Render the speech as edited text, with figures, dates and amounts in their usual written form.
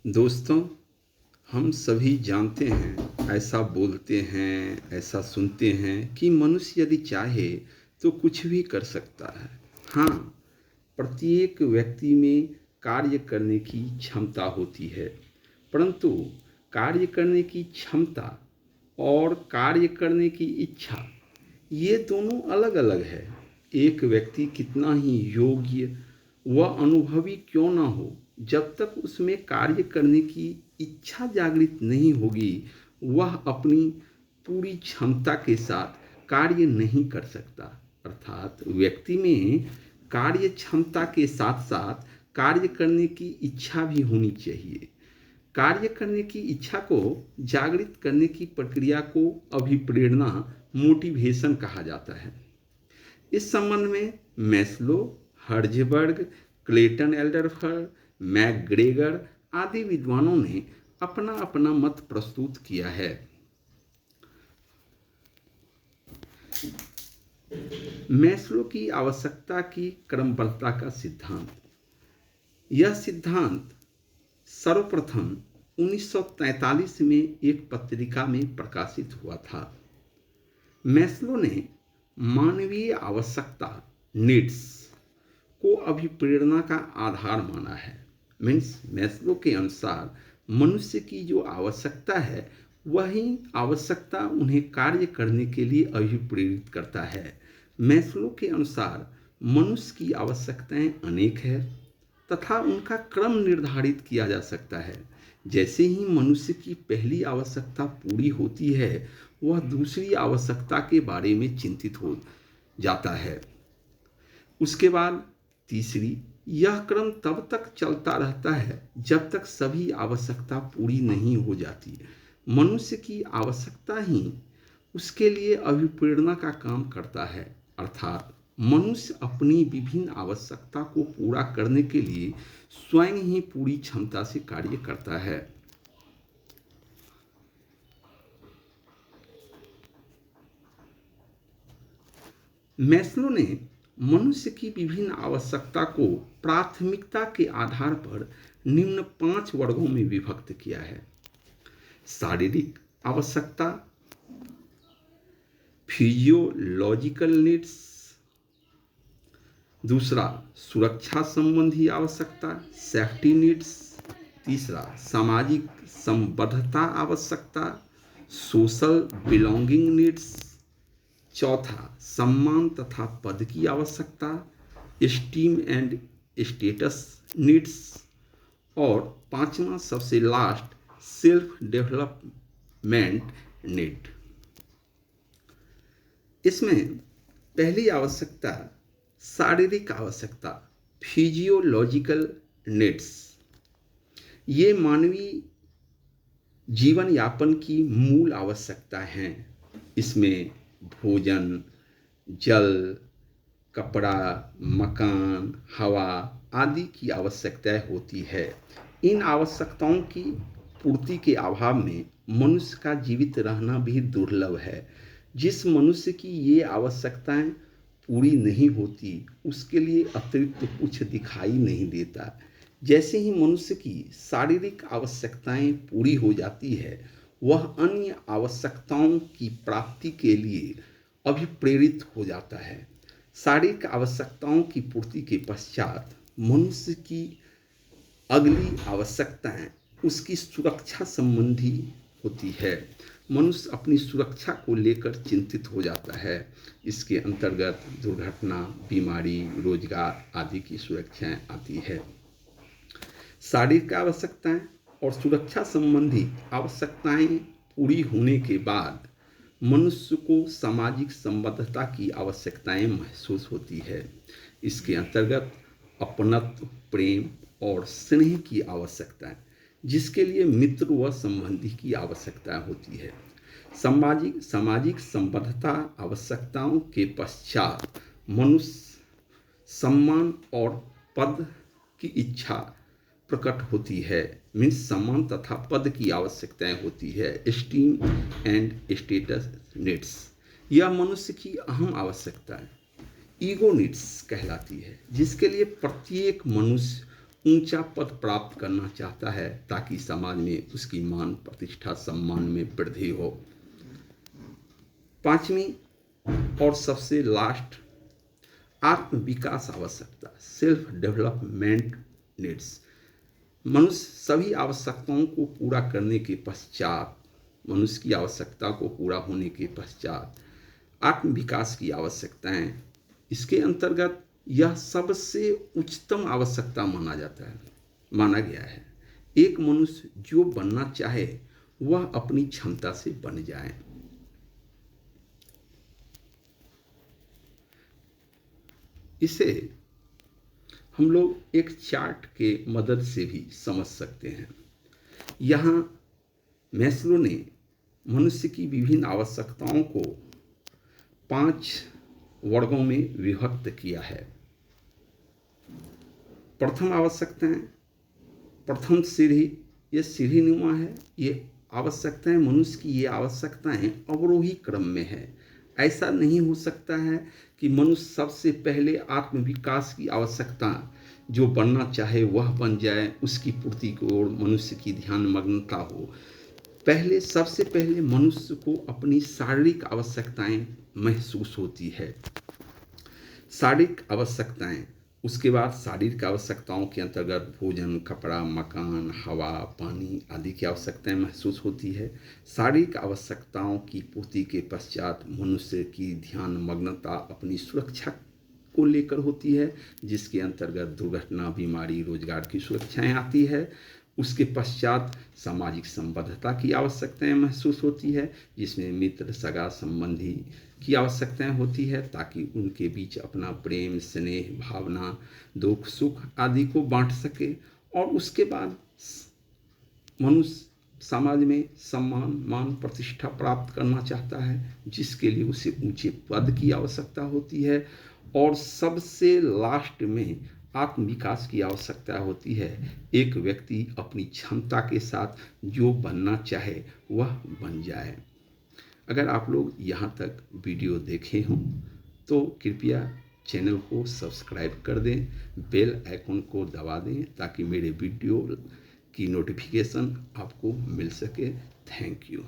दोस्तों, हम सभी जानते हैं, ऐसा बोलते हैं, ऐसा सुनते हैं कि मनुष्य यदि चाहे तो कुछ भी कर सकता है। हाँ, प्रत्येक व्यक्ति में कार्य करने की क्षमता होती है, परंतु कार्य करने की क्षमता और कार्य करने की इच्छा, ये दोनों अलग-अलग है। एक व्यक्ति कितना ही योग्य व अनुभवी क्यों ना हो, जब तक उसमें कार्य करने की इच्छा जागृत नहीं होगी, वह अपनी पूरी क्षमता के साथ कार्य नहीं कर सकता। अर्थात व्यक्ति में कार्य क्षमता के साथ-साथ कार्य करने की इच्छा भी होनी चाहिए। कार्य करने की इच्छा को जागृत करने की प्रक्रिया को अभिप्रेरणा, मोटिवेशन कहा जाता है। इस संबंध में मैस्लो, हर्ज़बर्ग, क्लेटन एल्डरफर, मैकग्रेगर आदि विद्वानों ने अपना अपना मत प्रस्तुत किया है। मैस्लो की आवश्यकता की क्रमबद्धता का सिद्धांत। यह सिद्धांत सर्वप्रथम 1943 में एक पत्रिका में प्रकाशित हुआ था। मैस्लो ने मानवीय आवश्यकता, नीड्स, को अभिप्रेरणा का आधार माना है। मीन्स मैस्लो के अनुसार मनुष्य की जो आवश्यकता है, वही आवश्यकता उन्हें कार्य करने के लिए अभिप्रेरित करता है। मैस्लो के अनुसार मनुष्य की आवश्यकताएं अनेक है तथा उनका क्रम निर्धारित किया जा सकता है। जैसे ही मनुष्य की पहली आवश्यकता पूरी होती है, वह दूसरी आवश्यकता के बारे में चिंतित हो जाता है। उसके बाद तीसरी। यह क्रम तब तक चलता रहता है जब तक सभी आवश्यकता पूरी नहीं हो जाती। मनुष्य की आवश्यकता ही उसके लिए अभिप्रेरणा का काम करता है। अर्थात मनुष्य अपनी विभिन्न आवश्यकता को पूरा करने के लिए स्वयं ही पूरी क्षमता से कार्य करता है। मैस्लो ने मनुष्य की विभिन्न आवश्यकता को प्राथमिकता के आधार पर निम्न 5 वर्गों में विभक्त किया है। शारीरिक आवश्यकता, फिजियोलॉजिकल नीड्स। दूसरा, सुरक्षा संबंधी आवश्यकता, सेफ्टी नीड्स। तीसरा, सामाजिक संबद्धता आवश्यकता, सोशल बिलोंगिंग नीड्स। चौथा, सम्मान तथा पद की आवश्यकता, एस्टीम एंड स्टेटस नीड्स। और पांचवा, सबसे लास्ट, सेल्फ डेवलपमेंट नीड। इसमें पहली आवश्यकता शारीरिक आवश्यकता, फिजियोलॉजिकल नीड्स। ये मानवीय जीवन यापन की मूल आवश्यकता हैं। इसमें भोजन, जल, कपड़ा, मकान, हवा आदि की आवश्यकताएं होती है। इन आवश्यकताओं की पूर्ति के अभाव में मनुष्य का जीवित रहना भी दुर्लभ है। जिस मनुष्य की ये आवश्यकताएं पूरी नहीं होती, उसके लिए अतिरिक्त कुछ दिखाई नहीं देता। जैसे ही मनुष्य की शारीरिक आवश्यकताएं पूरी हो जाती है, वह अन्य आवश्यकताओं की प्राप्ति के लिए अभिप्रेरित हो जाता है। शारीरिक आवश्यकताओं की पूर्ति के पश्चात मनुष्य की अगली आवश्यकताएं उसकी सुरक्षा संबंधी होती है। मनुष्य अपनी सुरक्षा को लेकर चिंतित हो जाता है। इसके अंतर्गत दुर्घटना, बीमारी, रोजगार आदि की सुरक्षाएं आती है। शारीरिक आवश्यकताएं और सुरक्षा संबंधी आवश्यकताएं पूरी होने के बाद मनुष्य को सामाजिक संबद्धता की आवश्यकताएं महसूस होती है। इसके अंतर्गत अपनत्व, प्रेम और स्नेह की आवश्यकताएं, जिसके लिए मित्र व संबंधी की आवश्यकता होती है। सामाजिक संबद्धता आवश्यकताओं के पश्चात मनुष्य सम्मान और पद की इच्छा प्रकट होती है। मीन्स सम्मान तथा पद की आवश्यकताएं होती है। एस्टीम एंड स्टेटस नीड्स, यह मनुष्य की अहम आवश्यकता है, ईगो नीड्स कहलाती है, जिसके लिए प्रत्येक मनुष्य ऊंचा पद प्राप्त करना चाहता है ताकि समाज में उसकी मान प्रतिष्ठा सम्मान में वृद्धि हो। पांचवी और सबसे लास्ट, आत्म विकास आवश्यकता, सेल्फ डेवलपमेंट नीड्स। मनुष्य सभी आवश्यकताओं को पूरा करने के पश्चात, मनुष्य की आवश्यकता को पूरा होने के पश्चात आत्म विकास की आवश्यकताएं, इसके अंतर्गत यह सबसे उच्चतम आवश्यकता माना गया है। एक मनुष्य जो बनना चाहे वह अपनी क्षमता से बन जाए। इसे हम लोग एक चार्ट के मदद से भी समझ सकते हैं। यहाँ मैस्लो ने मनुष्य की विभिन्न आवश्यकताओं को 5 वर्गों में विभक्त किया है। प्रथम आवश्यकताएं, प्रथम सीढ़ी, ये सीढ़ीनुमा है। ये आवश्यकताएं, मनुष्य की ये आवश्यकताएं अवरोही क्रम में है। ऐसा नहीं हो सकता है कि मनुष्य सबसे पहले आत्मविकास की आवश्यकता जो बनना चाहे वह बन जाए, उसकी पूर्ति की ओर मनुष्य की ध्यान मग्नता हो। सबसे पहले मनुष्य को अपनी शारीरिक आवश्यकताएं महसूस होती है। शारीरिक आवश्यकताएं, उसके बाद शारीरिक आवश्यकताओं के अंतर्गत भोजन, कपड़ा, मकान, हवा, पानी आदि की आवश्यकताएं महसूस होती है। शारीरिक आवश्यकताओं की पूर्ति के पश्चात मनुष्य की ध्यान मग्नता अपनी सुरक्षा को लेकर होती है, जिसके अंतर्गत दुर्घटना, बीमारी, रोजगार की सुरक्षाएं आती है। उसके पश्चात सामाजिक संबद्धता की आवश्यकताएं महसूस होती है, जिसमें मित्र, सगा संबंधी की आवश्यकताएं होती है ताकि उनके बीच अपना प्रेम, स्नेह, भावना, दुख, सुख आदि को बांट सके। और उसके बाद मनुष्य समाज में सम्मान, मान, प्रतिष्ठा प्राप्त करना चाहता है, जिसके लिए उसे ऊंचे पद की आवश्यकता होती है। और सबसे लास्ट में आत्म विकास की आवश्यकता होती है। एक व्यक्ति अपनी क्षमता के साथ जो बनना चाहे वह बन जाए। अगर आप लोग यहाँ तक वीडियो देखे हों तो कृपया चैनल को सब्सक्राइब कर दें, बेल आइकन को दबा दें ताकि मेरे वीडियो की नोटिफिकेशन आपको मिल सके। Thank you.